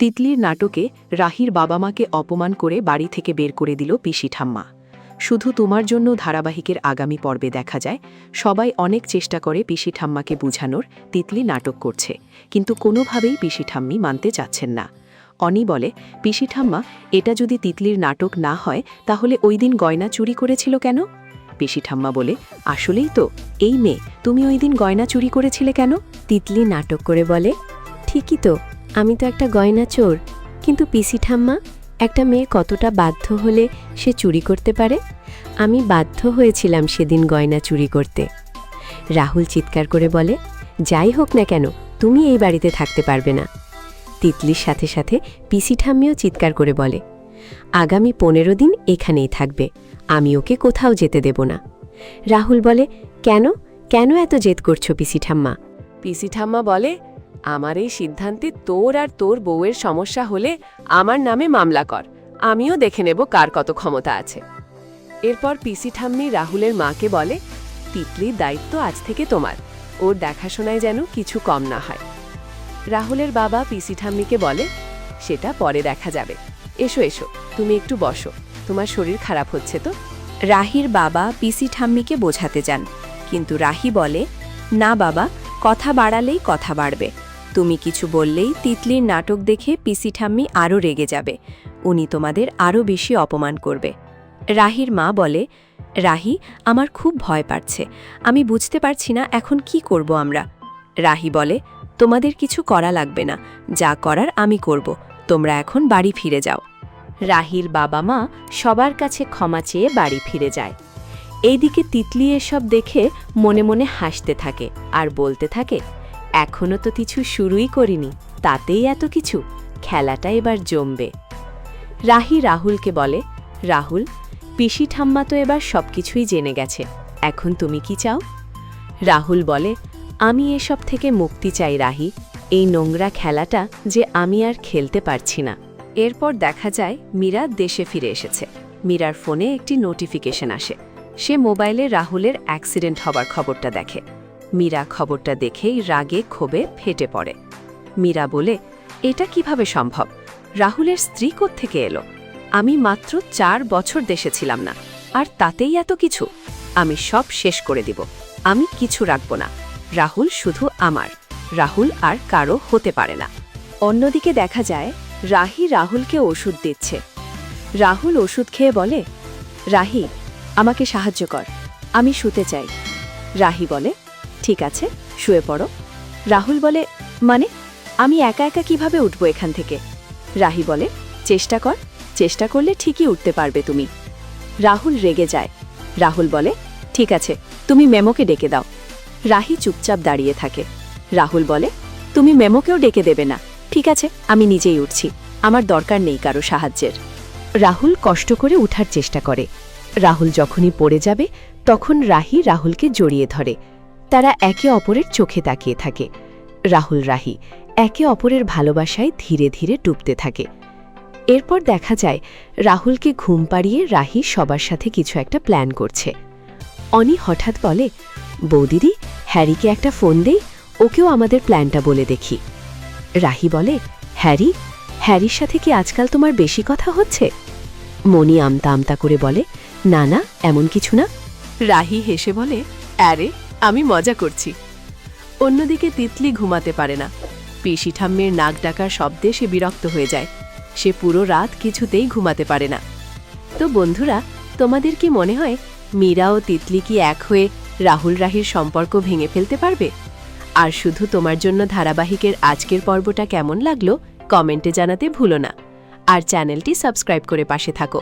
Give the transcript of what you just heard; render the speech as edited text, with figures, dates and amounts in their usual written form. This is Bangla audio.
তিতলির নাটকে রাহির বাবা মাকে অপমান করে বাড়ি থেকে বের করে দিল পিসি ঠাম্মা। শুধু তোমার জন্য ধারাবাহিকের আগামী পর্বে দেখা যায় সবাই অনেক চেষ্টা করে পিসি ঠাম্মাকে বুঝানোর তিতলি নাটক করছে, কিন্তু কোনোভাবেই পিসি ঠাম্মি মানতে চাচ্ছেন না। অনি বলে, পিসি ঠাম্মা, এটা যদি তিতলির নাটক না হয় তাহলে ওই দিন গয়না চুরি করেছিল কেন? পিসি ঠাম্মা বলে, আসলেই তো, এই মেয়ে, তুমি ওই দিন গয়না চুরি করেছিলে কেন? তিতলি নাটক করে বলে, ঠিকই তো, আমি তো একটা গয়না চোর। কিন্তু পিসি ঠাম্মা, একটা মেয়ে কতটা বাধ্য হলে সে চুরি করতে পারে? আমি বাধ্য হয়েছিলাম সেদিন গয়না চুরি করতে। রাহুল চিৎকার করে বলে, যাই হোক না কেন, তুমি এই বাড়িতে থাকতে পারবে না। তিতলির সাথে সাথে পিসি ঠাম্মিও চিৎকার করে বলে, আগামী 15 দিন এখানেই থাকবে, আমি ওকে কোথাও যেতে দেব না। রাহুল বলে, কেন কেন এত জেদ করছো পিসি ঠাম্মা? পিসি ঠাম্মা বলে, আমার এই সিদ্ধান্তে তোর আর তোর বউয়ের সমস্যা হলে আমার নামে মামলা কর, আমিও দেখে নেব কার কত ক্ষমতা আছে। এরপর পিসি ঠাম্মি রাহুলের মাকে বলে, তিতলির দায়িত্ব আজ থেকে তোমার, ওর দেখাশোনায় যেন কিছু কম না হয়। রাহুলের বাবা পিসি ঠাম্মিকে বলে, সেটা পরে দেখা যাবে, এসো এসো, তুমি একটু বসো, তোমার শরীর খারাপ হচ্ছে তো। রাহির বাবা পিসি ঠাম্মিকে বোঝাতে যান, কিন্তু রাহি বলে, না বাবা, কথা বাড়ালেই কথা বাড়বে। তুমি কিছু বললেই তিতলির নাটক দেখে পিসি ঠাম্মি আরও রেগে যাবে, উনি তোমাদের আরও বেশি অপমান করবে। রাহির মা বলে, রাহি, আমার খুব ভয় পাচ্ছে, আমি বুঝতে পারছি না এখন কি করব আমরা। রাহি বলে, তোমাদের কিছু করা লাগবে না, যা করার আমি করব, তোমরা এখন বাড়ি ফিরে যাও। রাহির বাবা মা সবার কাছে ক্ষমা চেয়ে বাড়ি ফিরে যায়। এইদিকে তিতলি এসব দেখে মনে মনে হাসতে থাকে আর বলতে থাকে, এখনও তো কিছু শুরুই করিনি, তাতেই এত কিছু, খেলাটা এবার জমবে। রাহি রাহুলকে বলে, রাহুল, পিসি ঠাম্মা তো এবার সবকিছুই জেনে গেছে, এখন তুমি কি চাও? রাহুল বলে, আমি এসব থেকে মুক্তি চাই রাহি, এই নোংরা খেলাটা যে আমি আর খেলতে পারছি না। এরপর দেখা যায় মীরা দেশে ফিরে এসেছে। মীরার ফোনে একটি নোটিফিকেশন আসে, সে মোবাইলে রাহুলের অ্যাক্সিডেন্ট হবার খবরটা দেখে। মীরা খবরটা দেখেই রাগে ক্ষোভে ফেটে পড়ে। মীরা বলে, এটা কিভাবে সম্ভব? রাহুলের স্ত্রী কোত্থেকে এলো? আমি মাত্র 4 বছর দেশে ছিলাম না, আর তাতেই এত কিছু? আমি সব শেষ করে দিব, আমি কিছু রাখব না, রাহুল শুধু আমার, রাহুল আর কারো হতে পারে না। অন্যদিকে দেখা যায় রাহি রাহুলকে ওষুধ দিচ্ছে। রাহুল ওষুধ খেয়ে বলে, রাহি, আমাকে সাহায্য কর, আমি শুতে চাই। রাহি বলে, ঠিক আছে, শুয়ে পড়ো। রাহুল বলে, মানে আমি একা একা কিভাবে উঠব এখান থেকে? রাহি বলে, চেষ্টা কর, চেষ্টা করলে ঠিকই উঠতে পারবে তুমি। রাহুল রেগে যায়। রাহুল বলে, ঠিক আছে, তুমি মেমোকে ডেকে দাও। রাহি চুপচাপ দাঁড়িয়ে থাকে। রাহুল বলে, তুমি মেমোকেও ডেকে দেবে না? ঠিক আছে, আমি নিজেই উঠছি, আমার দরকার নেই কারো সাহায্যের। রাহুল কষ্ট করে উঠার চেষ্টা করে। রাহুল যখনই পড়ে যাবে তখন রাহি রাহুলকে জড়িয়ে ধরে। তারা একে অপরের চোখে তাকিয়ে থাকে। রাহুল রাহি একে অপরের ভালোবাসায় ধীরে ধীরে ডুবতে থাকে। এরপর দেখা যায় রাহুলকে ঘুম পাড়িয়ে রাহি সবার সাথে কিছু একটা প্ল্যান করছে। অনি হঠাৎ বলে, বৌদিদি, হ্যারিকে একটা ফোন দেই, ওকেও আমাদের প্ল্যানটা বলে দেখি। রাহি বলে, হ্যারি? হ্যারির সাথে কি আজকাল তোমার বেশি কথা হচ্ছে? মনি আমতা আমতা করে বলে, না না, এমন কিছু না। রাহি হেসে বলে, আরে আমি মজা করছি। অন্যদিকে তিতলি ঘুমাতে পারে না। পিসি ঠাম্মির নাক ডাকার শব্দে সে বিরক্ত হয়ে যায়। সে পুরো রাত কিছুতেই ঘুমাতে পারে না। তো বন্ধুরা, তোমাদের কি মনে হয় মীরা ও তিতলি কি এক হয়ে রাহুল রাহির সম্পর্ক ভেঙে ফেলতে পারবে? আর শুধু তোমার জন্য ধারাবাহিকের আজকের পর্বটা কেমন লাগলো কমেন্টে জানাতে ভুলো না। আর চ্যানেলটি সাবস্ক্রাইব করে পাশে থাকো।